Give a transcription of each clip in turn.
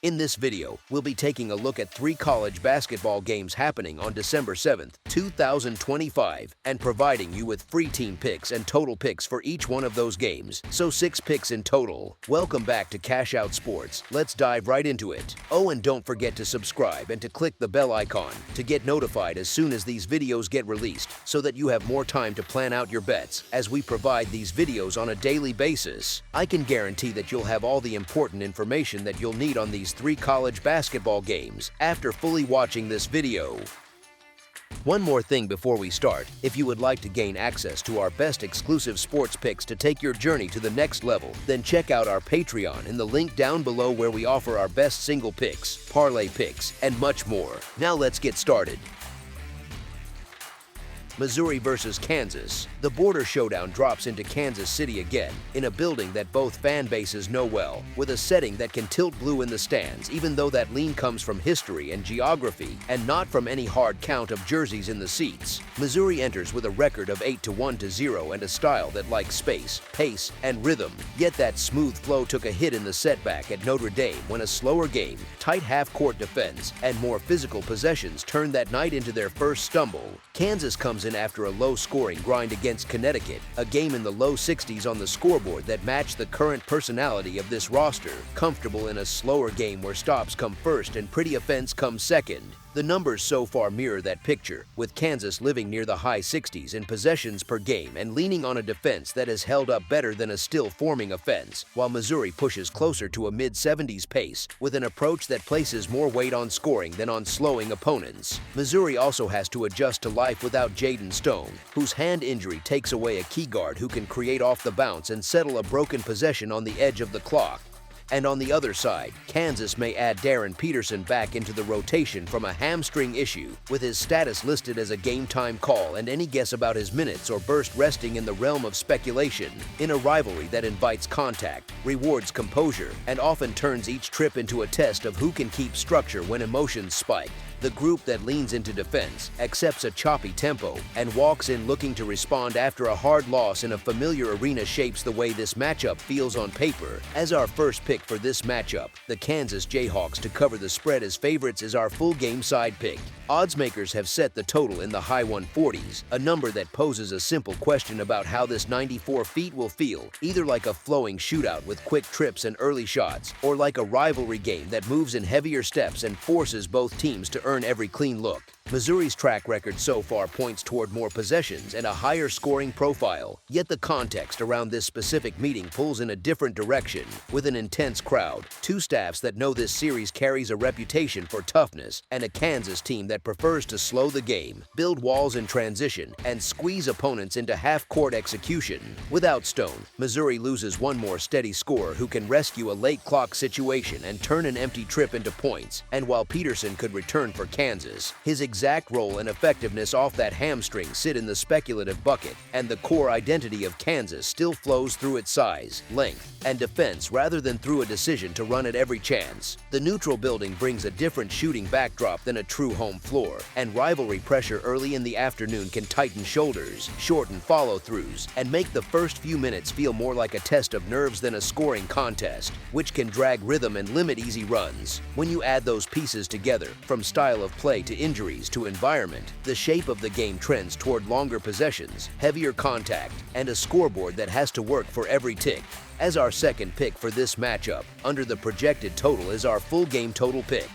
In this video, we'll be taking a look at 3 college basketball games happening on December 7th, 2025, and providing you with free team picks and total picks for each one of those games, so 6 picks in total. Welcome back to Cash Out Sports. Let's dive right into it. Oh, and don't forget to subscribe and to click the bell icon to get notified as soon as these videos get released, so that you have more time to plan out your bets as we provide these videos on a daily basis. I can guarantee that you'll have all the important information that you'll need on these 3 college basketball games after fully watching this video. One more thing before we start: if you would like to gain access to our best exclusive sports picks to take your journey to the next level, then check out our Patreon in the link down below, where we offer our best single picks, parlay picks, and much more. Now let's get started. Missouri versus Kansas. The border showdown drops into Kansas City again, in a building that both fan bases know well, with a setting that can tilt blue in the stands, even though that lean comes from history and geography and not from any hard count of jerseys in the seats. Missouri enters with a record of 8-1-0 and a style that likes space, pace, and rhythm. Yet that smooth flow took a hit in the setback at Notre Dame when a slower game, tight half-court defense, and more physical possessions turned that night into their first stumble. Kansas comes in after a low-scoring grind against Connecticut, a game in the low 60s on the scoreboard that matched the current personality of this roster, comfortable in a slower game where stops come first and pretty offense comes second. The numbers so far mirror that picture, with Kansas living near the high 60s in possessions per game and leaning on a defense that has held up better than a still-forming offense, while Missouri pushes closer to a mid-70s pace with an approach that places more weight on scoring than on slowing opponents. Missouri also has to adjust to life without Jaden Stone, whose hand injury takes away a key guard who can create off the bounce and settle a broken possession on the edge of the clock. And on the other side, Kansas may add Darren Peterson back into the rotation from a hamstring issue, with his status listed as a game-time call and any guess about his minutes or burst resting in the realm of speculation. In a rivalry that invites contact, rewards composure, and often turns each trip into a test of who can keep structure when emotions spike, the group that leans into defense, accepts a choppy tempo, and walks in looking to respond after a hard loss in a familiar arena shapes the way this matchup feels on paper. As our first pick for this matchup, the Kansas Jayhawks to cover the spread as favorites is our full game side pick. Odds makers have set the total in the high 140s, a number that poses a simple question about how this 94 feet will feel, either like a flowing shootout with quick trips and early shots, or like a rivalry game that moves in heavier steps and forces both teams to earn every clean look. Missouri's track record so far points toward more possessions and a higher scoring profile, yet the context around this specific meeting pulls in a different direction. With an intense crowd, 2 staffs that know this series carries a reputation for toughness, and a Kansas team that prefers to slow the game, build walls in transition, and squeeze opponents into half-court execution. Without Stone, Missouri loses one more steady scorer who can rescue a late clock situation and turn an empty trip into points. And while Peterson could return for Kansas, his exact role and effectiveness off that hamstring sit in the speculative bucket, and the core identity of Kansas still flows through its size, length, and defense rather than through a decision to run at every chance. The neutral building brings a different shooting backdrop than a true home floor, and rivalry pressure early in the afternoon can tighten shoulders, shorten follow-throughs, and make the first few minutes feel more like a test of nerves than a scoring contest, which can drag rhythm and limit easy runs. When you add those pieces together, from style of play to injuries to environment, the shape of the game trends toward longer possessions, heavier contact, and a scoreboard that has to work for every tick. As our second pick for this matchup, under the projected total is our full game total pick.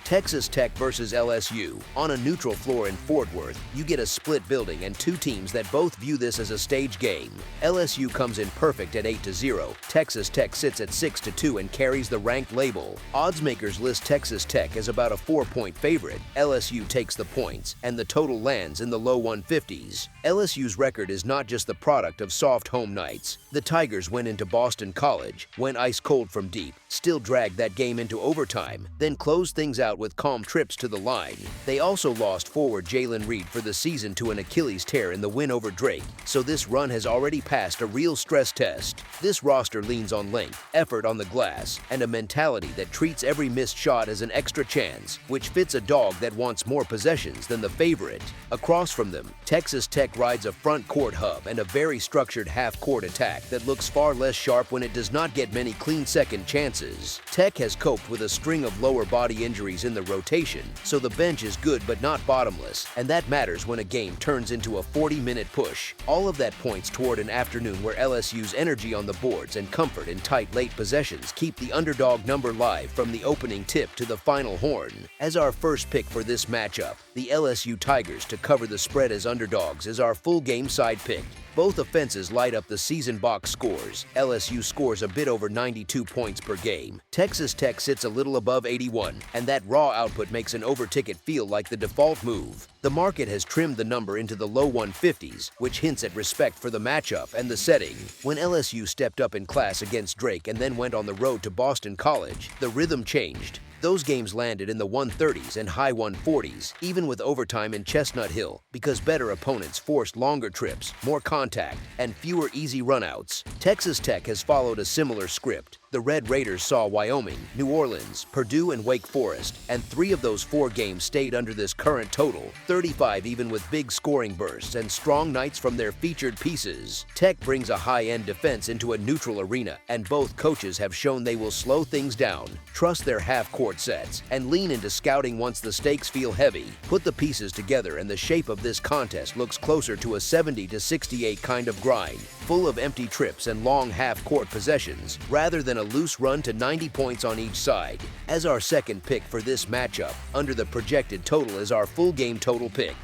Texas Tech versus LSU. On a neutral floor in Fort Worth, you get a split building and 2 teams that both view this as a stage game. LSU comes in perfect at 8-0. Texas Tech sits at 6-2 and carries the ranked label. Odds makers list Texas Tech as about a 4-point favorite. LSU takes the points, and the total lands in the low 150s. LSU's record is not just the product of soft home nights. The Tigers went into Boston College, went ice cold from deep, still dragged that game into overtime, then closed things out with calm trips to the line. They also lost forward Jalen Reed for the season to an Achilles tear in the win over Drake, so this run has already passed a real stress test. This roster leans on length, effort on the glass, and a mentality that treats every missed shot as an extra chance, which fits a dog that wants more possessions than the favorite. Across from them, Texas Tech rides a front court hub and a very structured half-court attack that looks far less sharp when it does not get many clean second chances. Tech has coped with a string of lower body injuries in the rotation, so the bench is good but not bottomless, and that matters when a game turns into a 40-minute push. All of that points toward an afternoon where LSU's energy on the boards and comfort in tight late possessions keep the underdog number live from the opening tip to the final horn. As our first pick for this matchup, the LSU Tigers to cover the spread as underdogs is our full game side pick. Both offenses light up the season box scores. LSU scores a bit over 92 points per game. Texas Tech sits a little above 81, and that raw output makes an over ticket feel like the default move. The market has trimmed the number into the low 150s, which hints at respect for the matchup and the setting. When LSU stepped up in class against Drake and then went on the road to Boston College, the rhythm changed. Those games landed in the 130s and high 140s, even with overtime in Chestnut Hill, because better opponents forced longer trips, more contact, and fewer easy runouts. Texas Tech has followed a similar script. The Red Raiders saw Wyoming, New Orleans, Purdue, and Wake Forest, and 3 of those 4 games stayed under this current total, 35 even with big scoring bursts and strong nights from their featured pieces. Tech brings a high-end defense into a neutral arena, and both coaches have shown they will slow things down, trust their half-court sets, and lean into scouting once the stakes feel heavy. Put the pieces together and the shape of this contest looks closer to a 70-68 kind of grind, full of empty trips and long half-court possessions, rather than a loose run to 90 points on each side. As our second pick for this matchup, under the projected total is our full game total pick.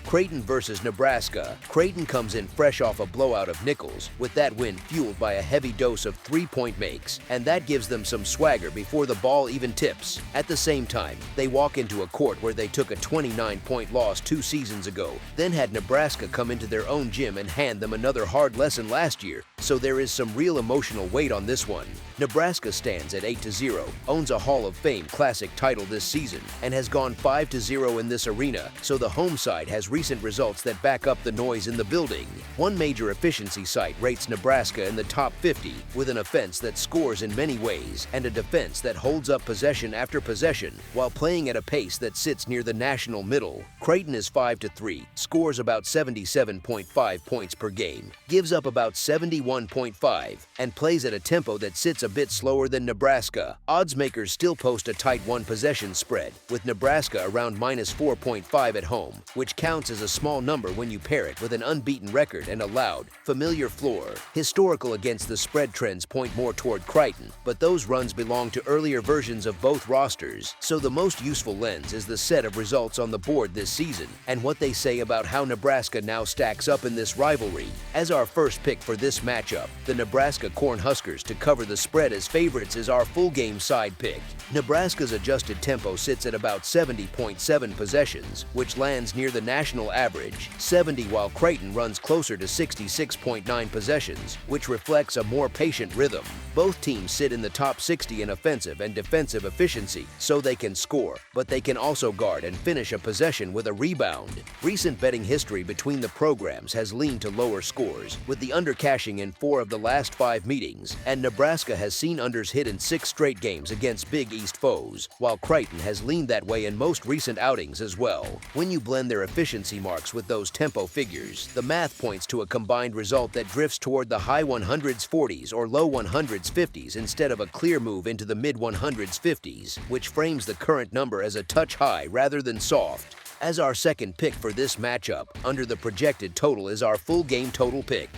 Creighton versus Nebraska. Creighton comes in fresh off a blowout of Nichols, with that win fueled by a heavy dose of three-point makes, and that gives them some swagger before the ball even tips. At the same time, they walk into a court where they took a 29-point loss 2 seasons ago, then had Nebraska come into their own gym and hand them another hard lesson last year, so there is some real emotional weight on this one. Nebraska stands at 8-0, owns a Hall of Fame Classic title this season, and has gone 5-0 in this arena, so the home side has recent results that back up the noise in the building. One major efficiency site rates Nebraska in the top 50, with an offense that scores in many ways and a defense that holds up possession after possession while playing at a pace that sits near the national middle. Creighton is 5-3, scores about 77.5 points per game, gives up about 71.5, and plays at a tempo that sits a bit slower than Nebraska. Odds makers still post a tight one-possession spread, with Nebraska around -4.5 at home, which counts as a small number when you pair it with an unbeaten record and a loud, familiar floor. Historical against the spread trends point more toward Creighton, but those runs belong to earlier versions of both rosters, so the most useful lens is the set of results on the board this season and what they say about how Nebraska now stacks up in this rivalry. As our first pick for this matchup, the Nebraska Cornhuskers to cover the spread as favorites is our full game side pick. Nebraska's adjusted tempo sits at about 70.7 possessions, which lands near the national average, 70, while Creighton runs closer to 66.9 possessions, which reflects a more patient rhythm. Both teams sit in the top 60 in offensive and defensive efficiency, so they can score, but they can also guard and finish a possession with a rebound. Recent betting history between the programs has leaned to lower scores, with the under cashing in 4 of the last 5 meetings, and Nebraska has seen unders hit in 6 straight games against Big East foes, while Creighton has leaned that way in most recent outings as well. When you blend their efficiency marks with those tempo figures, the math points to a combined result that drifts toward the high 100s 40s or low 100s 50s instead of a clear move into the mid 100s 50s, which frames the current number as a touch high rather than soft. As our second pick for this matchup, under the projected total is our full game total pick.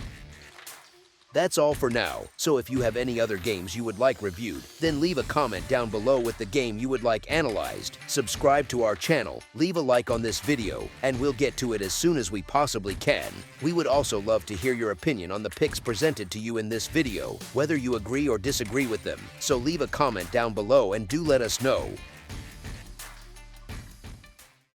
That's all for now, so if you have any other games you would like reviewed, then leave a comment down below with the game you would like analyzed, subscribe to our channel, leave a like on this video, and we'll get to it as soon as we possibly can. We would also love to hear your opinion on the picks presented to you in this video, whether you agree or disagree with them, so leave a comment down below and do let us know.